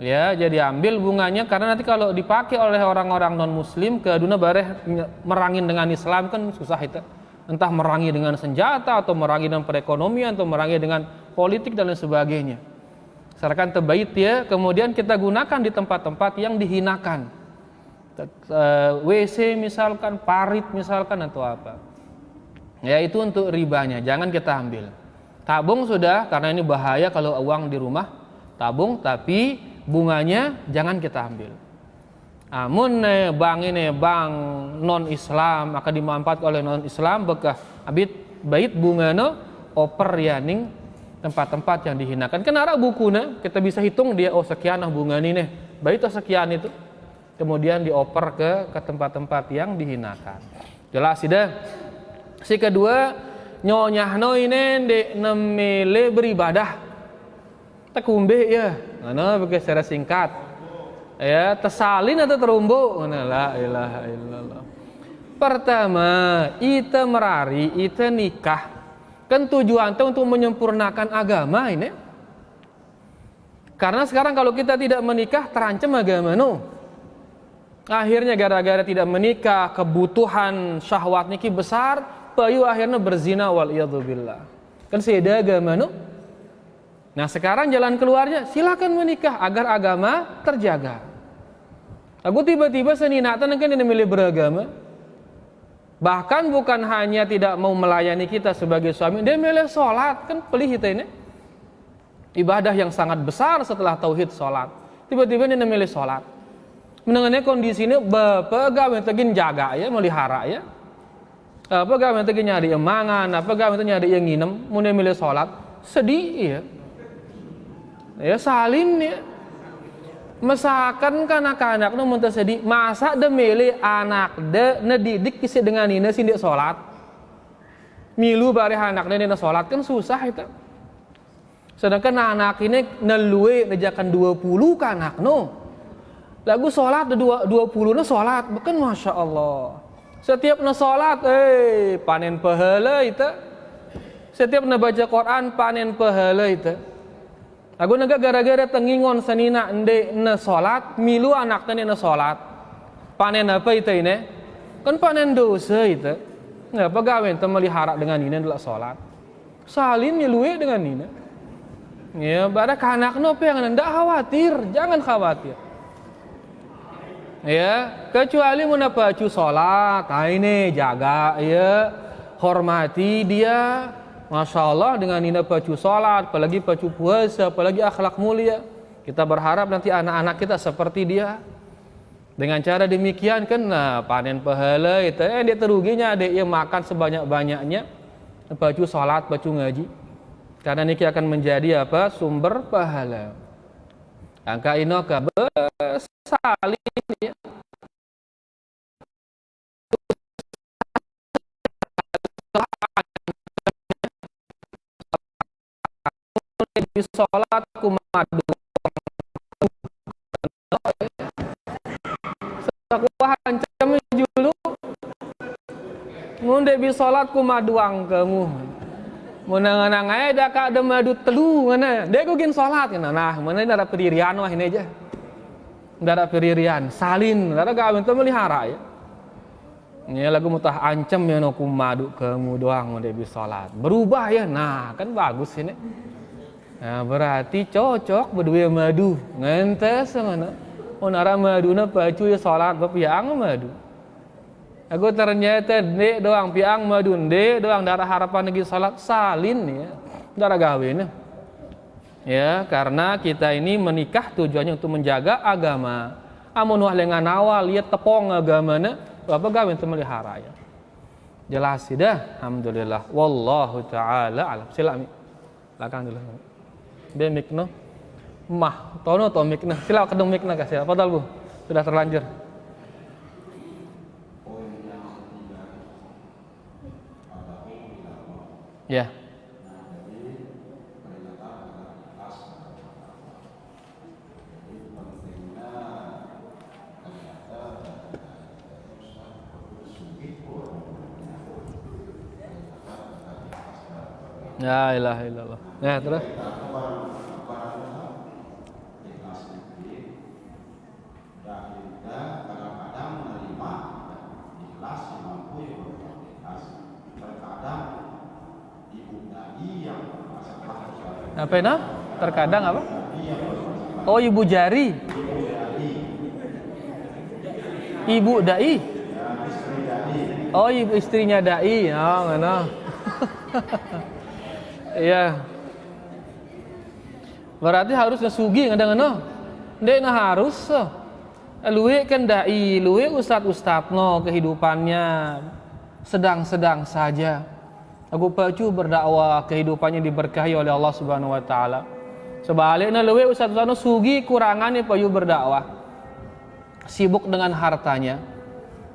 Ya, jadi ambil bunganya karena nanti kalau dipakai oleh orang-orang non muslim ke dunia bareh merangin dengan Islam kan susah itu. Entah merangi dengan senjata atau merangi dengan perekonomian atau merangi dengan politik dan lain sebagainya. Serahkan terbaik ya, kemudian kita gunakan di tempat-tempat yang dihinakan. WC misalkan, parit misalkan atau apa. Ya itu untuk ribanya, jangan kita ambil. Tabung sudah karena ini bahaya kalau uang di rumah tabung, tapi bunganya jangan kita ambil. Amun bank ini bank non Islam akan dimanfaatkan oleh non Islam bekas abit bait bungana oper yaning tempat-tempat yang dihinakan. Kenapa bukunya kita bisa hitung dia sekian bunga ini nih bait sekian itu kemudian dioper ke tempat-tempat yang dihinakan. Jelas sudah. Si kedua nyonyahno ini di nemile beribadah tekumbe ya. Mana begitu secara singkat. Ya, tersalin atau terumbu? La ilaha illallah. Pertama, ita merari, ita nikah. Kan tujuan itu untuk menyempurnakan agama ini. Karena sekarang kalau kita tidak menikah terancam agama no. Akhirnya gara-gara tidak menikah, kebutuhan syahwat niki besar, payu akhirnya berzina wal iyadzubillah. Kan seda agama no. Nah sekarang jalan keluarnya silakan menikah agar agama terjaga. Aku tiba-tiba seninatan kan ini milih beragama. Bahkan bukan hanya tidak mau melayani kita sebagai suami, dia milih sholat. Kan pelih kita ini ibadah yang sangat besar setelah tauhid sholat. Tiba-tiba dia milih sholat. Mendengarnya kondisi ini bapak gawe tegin jaga ya, melihara ya. Apa gawe tegin nyari yang mangan, apa gawe tegin nyari yang nginem, mau dia milih sholat, sedih ya. Ya salin ya. Masakan kanak-kanak nu mun teu sedih, masa de milih anak de ngedidik kisi dengan ini sindik sholat. Milu bari anak de dina sholat kan susah itu. Sedangkan anak ini neluwe ngejakan 20 ke anak no. Lagu sholat 20 na sholat, bukan masya Allah. Setiap na sholat, panen pahala itu. Setiap na baca Quran panen pahala itu. Lagu naga gara-gara tengingon senina ende na sholat, milu anak tani na sholat. Panen apa itu ini? Kan panen dosa itu. Nggak pegawai ente melihara dengan ini adalah sholat. Salin miluwe dengan ini. Ya, pada anak no yang anda khawatir, jangan khawatir. Ya, kecuali menapacu sholat, ini jaga, ya, hormati dia. Masya Allah dengan ini pacu sholat, apalagi pacu puasa, apalagi akhlak mulia. Kita berharap nanti anak-anak kita seperti dia. Dengan cara demikian kan, nah, panen pahala itu, dia teruginya, dia makan sebanyak-banyaknya, pacu sholat, pacu ngaji. Karena ini akan menjadi apa? Sumber pahala. Angka inoka salin ya. Di sholat kumadu sakuah hancam julu ngunde bi sholat kumaduang kamu menangan aja dah kak ada madu telu mana dia gugin sholat nah mana ini ada pendirian wah ini aja ada pendirian salin ada gak minta melihara ya ini lagu mutah ancam ya no kumadu kamu doang ngunde bi sholat berubah ya nah kan bagus ini. Nah, berarti cocok berdua madu ngentes mana onara madu na pacu ya salat piang madu aku ternyata dek doang piang madu dek doang darah harapan lagi salat salin ya darah gawe ya karena kita ini menikah tujuannya untuk menjaga agama amun wah lengan awal lihat tepong agamana apa gawe untuk melihara ya jelas sudah alhamdulillah wallahu taala alam silakan belakang dulu be mikno mah tono to mikna sila kedung mikna kasih apa dal Bu sudah terlanjur ya la ilaha illallah ya terus apa itu? Terkadang apa? Oh ibu jari. Ibu dai. Oh ibu istrinya dai. Oh mana? Iya. Berarti harus nasugi ngadang-ngadang. Dek na harus. Luwe kan dai, luwe ustad-ustad no kehidupannya sedang-sedang saja. Aku pacu berdakwah kehidupannya diberkahi oleh Allah Subhanahu wa taala. Sebaliknya lewe ustaz-ustaz sugi kurangannya payu berdakwah. Sibuk dengan hartanya.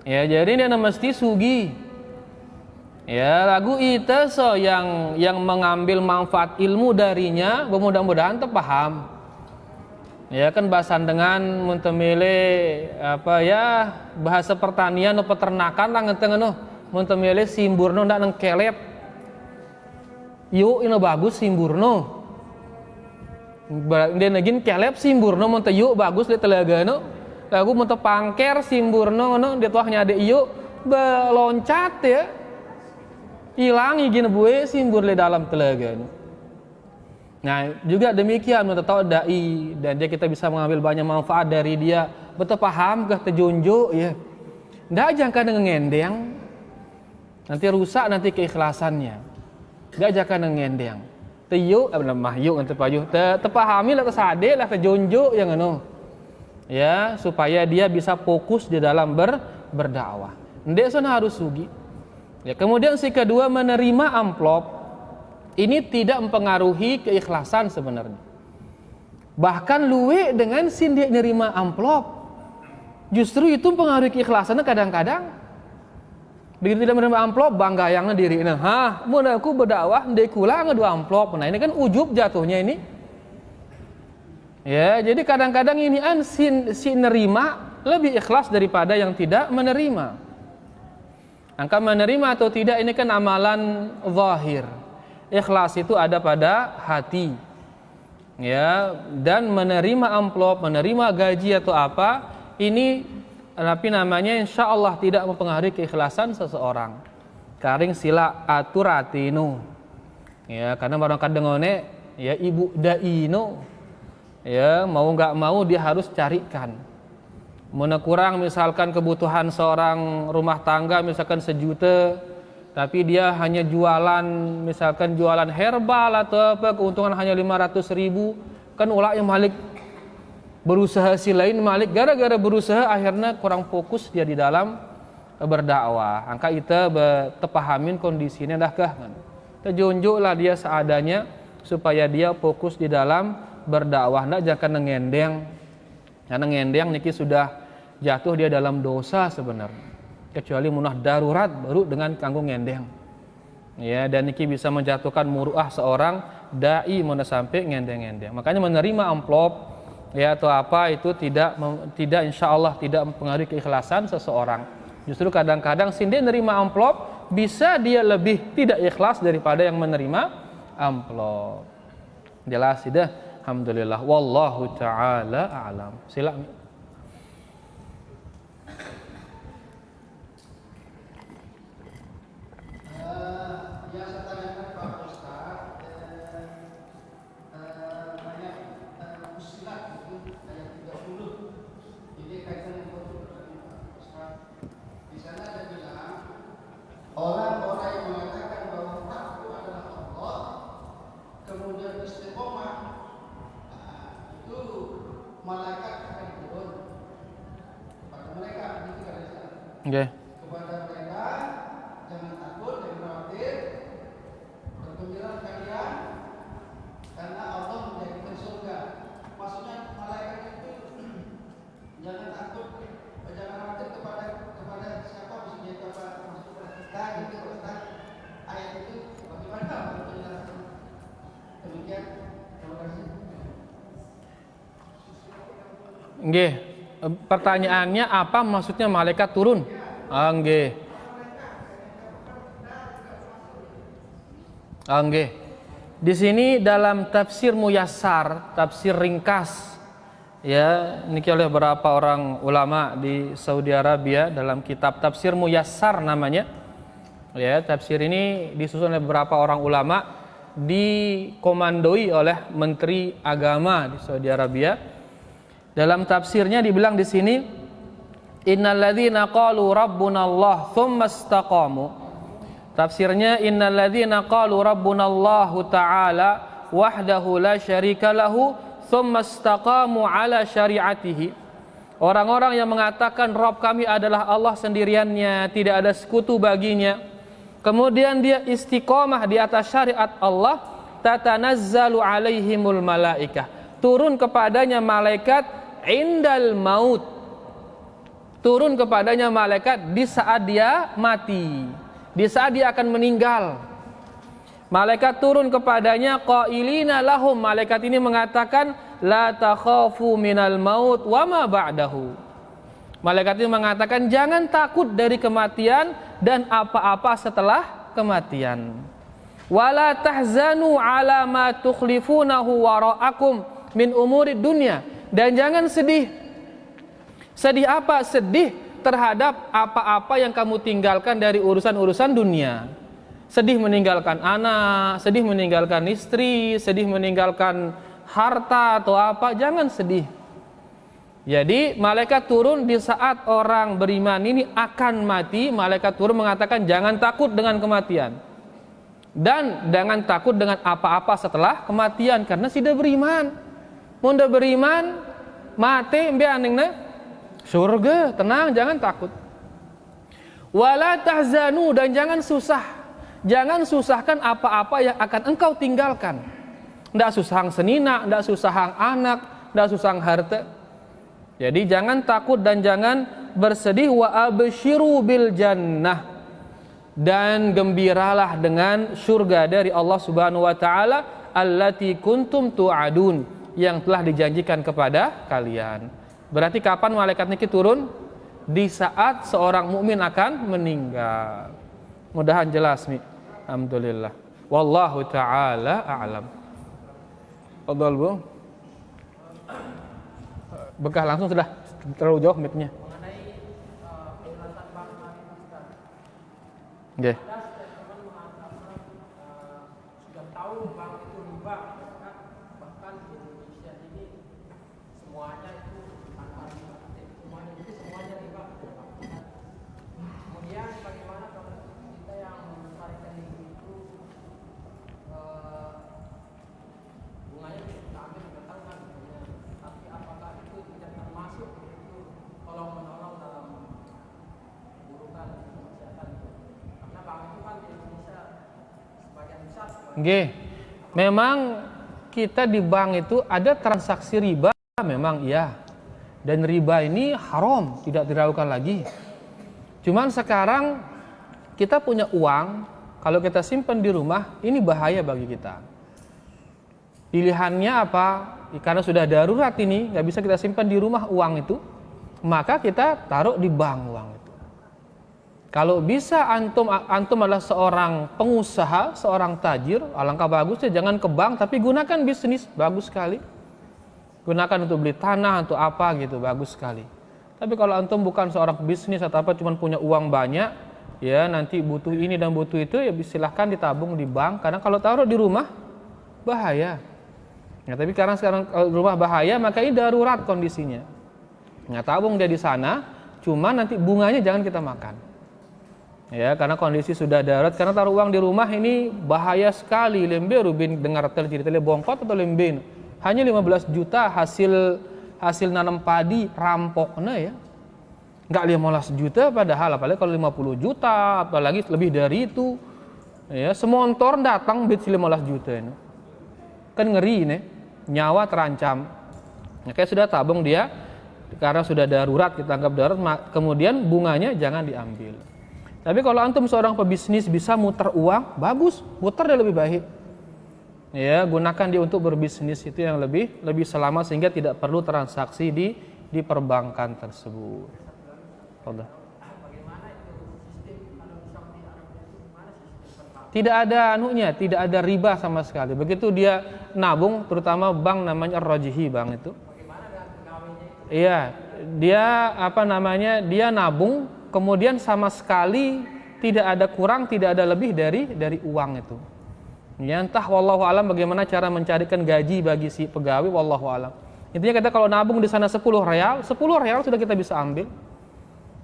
Ya, jadi dia mesti sugi. Ya, lagu itu so yang mengambil manfaat ilmu darinya, mudah-mudahan terpaham. Ya kan bahasan dengan mentemele apa ya bahasa pertanian atau peternakan tangan tengah mentemele simburno ndak nang kelep. Yuk ini bagus simburno. Dia nagin kelep simburno monta yuk bagus di telaga no. Lagu monta pangker simburno no dia tuahnya ada yuk beloncat ya. Hilang gini buwe simbur di dalam telaga no. Nah, juga demikian menurut dai, dan dia kita bisa mengambil banyak manfaat dari dia. Betul paham ke terjunjuk ya. Ndak jangan dengan ngendeng. Nanti rusak nanti keikhlasannya. Ndak jangan dengan ngendeng. Teyuk lemah yuk nanti payuh. Terpahami lah tersadek lah terjunjuk yang anu. Ya, supaya dia bisa fokus di dalam berdakwah. Ndek sana harus sugi. Ya, kemudian si kedua menerima amplop. Ini tidak mempengaruhi keikhlasan sebenarnya. Bahkan luwe dengan sindik nerima amplop. Justru itu mempengaruhi keikhlasannya kadang-kadang. Begitu tidak menerima amplop, bangga yang diri. Nah, mun aku berdakwah, ndek kula ngedua amplop. Nah, ini kan ujub jatuhnya ini. Ya, jadi kadang-kadang ini si nerima lebih ikhlas daripada yang tidak menerima. Angka menerima atau tidak ini kan amalan zahir. Ikhlas itu ada pada hati, ya, dan menerima amplop, menerima gaji atau apa, ini tapi namanya insya Allah tidak mempengaruhi keikhlasan seseorang. Karing sila aturatinu, ya, karena barang kadengone, ya ibu daino, ya mau nggak mau dia harus carikan. Mana kurang misalkan kebutuhan seorang rumah tangga misalkan 1 juta. Tapi dia hanya jualan, misalkan jualan herbal atau apa, keuntungan hanya 500.000, kan ulah yang malik berusaha si lain malik, gara-gara berusaha akhirnya kurang fokus dia di dalam berdakwah. Angka kita tepahamin kondisinya dah kah kan. Terjunjuklah dia seadanya supaya dia fokus di dalam berdakwah, ndak jangan ngendeng. Karena ngendeng niki sudah jatuh dia dalam dosa sebenarnya. Kecuali munah darurat baru dengan kanggo ngendeng. Ya, dan niki bisa menjatuhkan muruah seorang dai mun sampai ngendeng-ngendeng. Makanya menerima amplop ya atau apa itu tidak insyaallah tidak mempengaruhi keikhlasan seseorang. Justru kadang-kadang sindik menerima amplop bisa dia lebih tidak ikhlas daripada yang menerima amplop. Jelas sudah. Alhamdulillah wallahu taala a'lam. Silakan. Orang-orang yang mengatakan bahwa aku adalah Allah, kemudian istiqomah, itu malaikat akan turun kepada mereka. Itu kan Okay. kepada mereka, jangan takut, jangan khawatir, bergembira kalian, karena Allah menjadikan surga. Maksudnya malaikat itu jangan takut, jangan khawatir kepada siapa, maksudnya kepada kita gitu, Ustaz. Ayat itu bagaimana penjelasan? Demikian, terima kasih. Nggih. Pertanyaannya apa maksudnya malaikat turun? Nggih. Nggih. Di sini dalam tafsir muyassar, tafsir ringkas, ya, ini oleh beberapa orang ulama di Saudi Arabia dalam kitab tafsir muyassar namanya. Ya, tafsir ini disusun oleh beberapa orang ulama, dikomandoi oleh Menteri Agama di Saudi Arabia. Dalam tafsirnya dibilang di sini, innalladzina qalu rabbunallah tsumma istaqamu. Tafsirnya innalladzina qalu rabbunallahu ta'ala wahdahu la syarika lahu tsumma istaqamu ala syari'atihi. Orang-orang yang mengatakan Rabb kami adalah Allah sendiriannya, tidak ada sekutu baginya. Kemudian dia istiqomah di atas syariat Allah, tatanazzalu alaihimul malaikah. Turun kepadanya malaikat indal maut. Turun kepadanya malaikat di saat dia mati, di saat dia akan meninggal. Malaikat turun kepadanya qailina lahum. Malaikat ini mengatakan la takhafu minal maut wa ma ba'dahu. Malaikat ini mengatakan jangan takut dari kematian dan apa-apa setelah kematian. Wala tahzanu ala ma tukhlifunahu wara'akum min umuri dunya. Dan jangan sedih. Sedih apa? Sedih terhadap apa-apa yang kamu tinggalkan dari urusan-urusan dunia. Sedih meninggalkan anak, sedih meninggalkan istri, sedih meninggalkan harta atau apa, jangan sedih. Jadi malaikat turun di saat orang beriman ini akan mati, malaikat turun mengatakan jangan takut dengan kematian. Dan jangan takut dengan apa-apa setelah kematian karena sudah beriman. Mun udah beriman, mati mbe aningna surga, tenang, jangan takut. Wala tahzanu, dan jangan susah. Jangan susahkan apa-apa yang akan engkau tinggalkan. Ndak susahang senina, ndak susahang anak, ndak susahang harta. Jadi jangan takut dan jangan bersedih. Wa absyiru bil jannah, dan gembiralah dengan surga dari Allah Subhanahu wa taala allati kuntum tu'adun, yang telah dijanjikan kepada kalian. Berarti kapan malaikat niki turun? Di saat seorang mukmin akan meninggal. Mudahan jelas nih. Alhamdulillah. Wallahu taala a'lam. Fadhal Bu. Bekah langsung sudah terlalu jauh mic-nya. Nggih. Sudah tahu bank itu riba, bahkan di Indonesia ini semuanya itu tanpa riba, semuanya riba. Kemudian bagaimana kalau kita yang melestarikan itu bunganya kita ambil kita tahu kan, tapi apakah itu tidak termasuk itu tolong menolong dalam burukan kesehatan? Karena bank itu kan di Indonesia sebagian besar. Nggih. Memang kita di bank itu ada transaksi riba, memang iya. Dan riba ini haram, tidak dilakukan lagi. Cuman sekarang kita punya uang, kalau kita simpan di rumah, ini bahaya bagi kita. Pilihannya apa? Karena sudah darurat ini, nggak bisa kita simpan di rumah uang itu, maka kita taruh di bank uang itu. Kalau bisa antum adalah seorang pengusaha, seorang tajir, alangkah bagusnya jangan ke bank, tapi gunakan bisnis, bagus sekali. Gunakan untuk beli tanah, untuk apa gitu, bagus sekali. Tapi kalau antum bukan seorang bisnis atau apa, cuma punya uang banyak, ya nanti butuh ini dan butuh itu, ya silahkan ditabung di bank. Karena kalau taruh di rumah, bahaya. Ya, tapi karena sekarang kalau rumah bahaya, maka ini darurat kondisinya. Nggak tabung dia di sana, cuma nanti bunganya jangan kita makan. Ya, karena kondisi sudah darurat. Karena taruh uang di rumah ini bahaya sekali. Lembe Rubin dengar cerita bongkot atau lembe. Hanya 15 juta hasil nanam padi rampoknya ya. Enggak 15 juta padahal apalagi kalau 50 juta apalagi lebih dari itu. Ya, semontor datang bit 15 juta ini. Kan ngeri nih. Nyawa terancam. Nah, kayak sudah tabung dia karena sudah darurat, kita anggap darurat, kemudian bunganya jangan diambil. Tapi kalau antum seorang pebisnis bisa muter uang, bagus, muter dia lebih baik. Ya, gunakan dia untuk berbisnis, itu yang lebih selamat sehingga tidak perlu transaksi di perbankan tersebut. Bagaimana itu sistem kalau di Saudi Arabia itu gimana sistem? Tidak ada anunya, tidak ada riba sama sekali. Begitu dia nabung, terutama bank namanya Ar-Rajihi bank itu. Bagaimana dengan pegawainya itu? Iya, dia nabung, kemudian sama sekali tidak ada kurang, tidak ada lebih dari uang itu. Ya, entah wallahu alam bagaimana cara mencarikan gaji bagi si pegawai, wallahu alam. Intinya kita kalau nabung di sana 10 real sudah kita bisa ambil.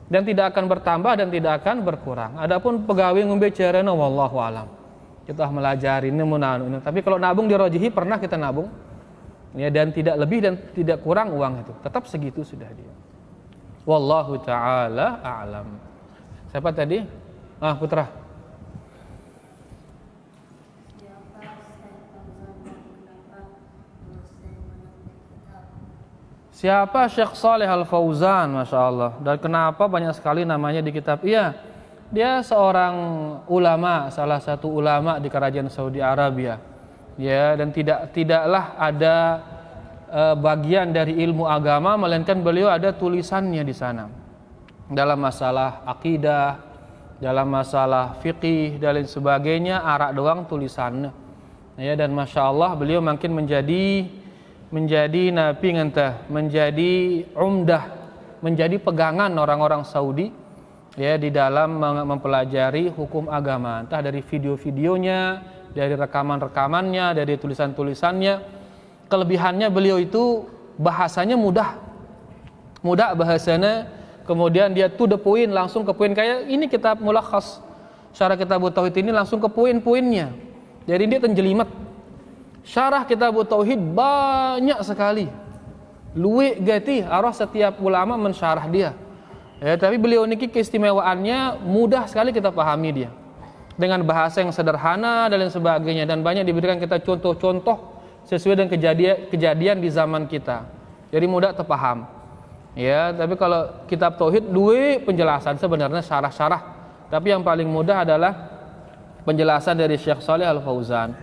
Dan tidak akan bertambah dan tidak akan berkurang. Adapun pegawai ngombe carana wallahu alam. Kita melajari ini munanu ini. Tapi kalau nabung di Rajihi pernah kita nabung. Ya, dan tidak lebih dan tidak kurang uang itu. Tetap segitu sudah dia. Wallahu taala a'lam. Siapa tadi? Putra. Siapa Syekh Saleh Al-Fauzan, Masya Allah. Dan kenapa banyak sekali namanya di kitab? Iya, dia seorang ulama, salah satu ulama di kerajaan Saudi Arabia. Ya, dan tidaklah ada bagian dari ilmu agama, melainkan beliau ada tulisannya di sana. Dalam masalah akidah, dalam masalah fikih, dan lain sebagainya, arak doang tulisannya. Ya, dan Masya Allah beliau makin menjadi nabi ngentah, menjadi umdah, menjadi pegangan orang-orang Saudi. ya di dalam mempelajari hukum agama, entah dari video-videonya, dari rekaman-rekamannya, dari tulisan-tulisannya. Kelebihannya beliau itu bahasanya mudah bahasanya, kemudian dia to the point, langsung ke poin. Kayak ini kitab mulakhas syarah kitab tauhid ini langsung ke poin-poinnya, jadi dia tenjelimet. Syarah kitab tauhid banyak sekali, luwih gati arah setiap ulama mensyarah dia. Ya, tapi beliau niki keistimewaannya mudah sekali kita pahami dia dengan bahasa yang sederhana dan lain sebagainya, dan banyak diberikan kita contoh-contoh sesuai dengan kejadian di zaman kita. Jadi mudah terpaham. Ya, tapi kalau kitab tauhid dua penjelasan sebenarnya syarah-syarah, tapi yang paling mudah adalah penjelasan dari Syekh Shalih Al Fauzan.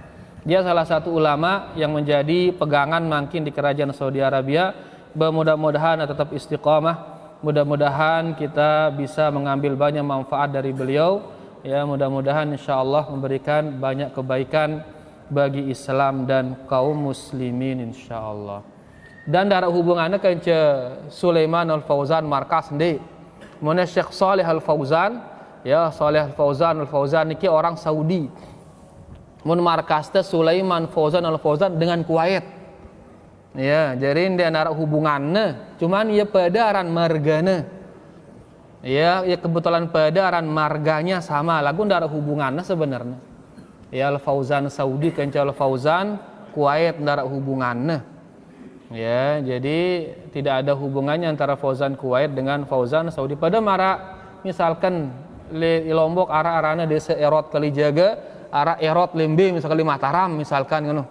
Dia salah satu ulama yang menjadi pegangan makin di kerajaan Saudi Arabia. Mudah-mudahan tetap istiqamah. Mudah-mudahan kita bisa mengambil banyak manfaat dari beliau. Ya, mudah-mudahan insyaallah memberikan banyak kebaikan bagi Islam dan kaum muslimin insyaallah. Dan darah hubungannya ke Sulaiman Al Fauzan markas sendiri. Mana Syekh Shalih Al Fauzan, ya Shalih Al Fauzan niki orang Saudi. Mun markas teh Sulaiman Fauzan Al Fauzan dengan Kuwait. Ya, jadi dia narak hubungannya, cuman ia pedaran margana. Ya kebetulan pedaran marganya sama, lagu narak hubungannya sebenarnya. Ya Al Fauzan Saudi kenca Al Fauzan Kuwait narak hubungannya. Ya, jadi tidak ada hubungannya antara Fauzan Kuwait dengan Fauzan Saudi. Pada marak misalkan di Lombok arah-arahnya desa Erot Kalijaga, arah Erot Lembe misalkan di Mataram misalkan ngono.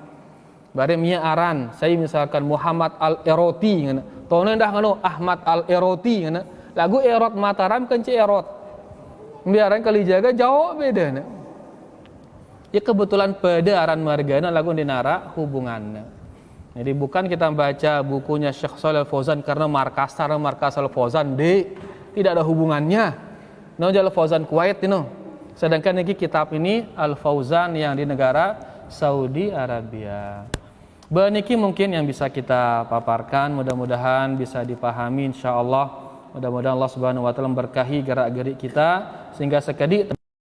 Bare mia aran, saya misalkan Muhammad Al-Eroti ngana. Tone dah ngono Ahmad Al-Eroti ngana. Lagu Erot Mataram kan Erot. Biaran Kalijaga jauh beda na. Ya kebetulan pada aran margana lagu dinara hubungannya. Jadi bukan kita baca bukunya Syekh Shalih Al Fauzan karena markas Al Fauzan tidak ada hubungannya. No Al Fauzan Kuwait itu. Sedangkan ini kitab ini Al Fauzan yang di negara Saudi Arabia. Beniki mungkin yang bisa kita paparkan, mudah-mudahan bisa dipahami insyaallah. Mudah-mudahan Allah Subhanahu wa taala memberkahi gerak-gerik kita sehingga sekali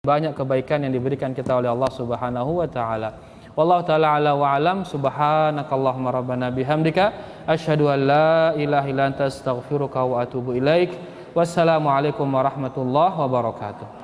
banyak kebaikan yang diberikan kita oleh Allah Subhanahu wa taala. Wallahu taala ala wa alam. Subhanakallahumma rabbana bihamdika asyhadu an la ilaha illa anta astaghfiruka wa atubu ilaik. Wassalamualaikum warahmatullahi wabarakatuh.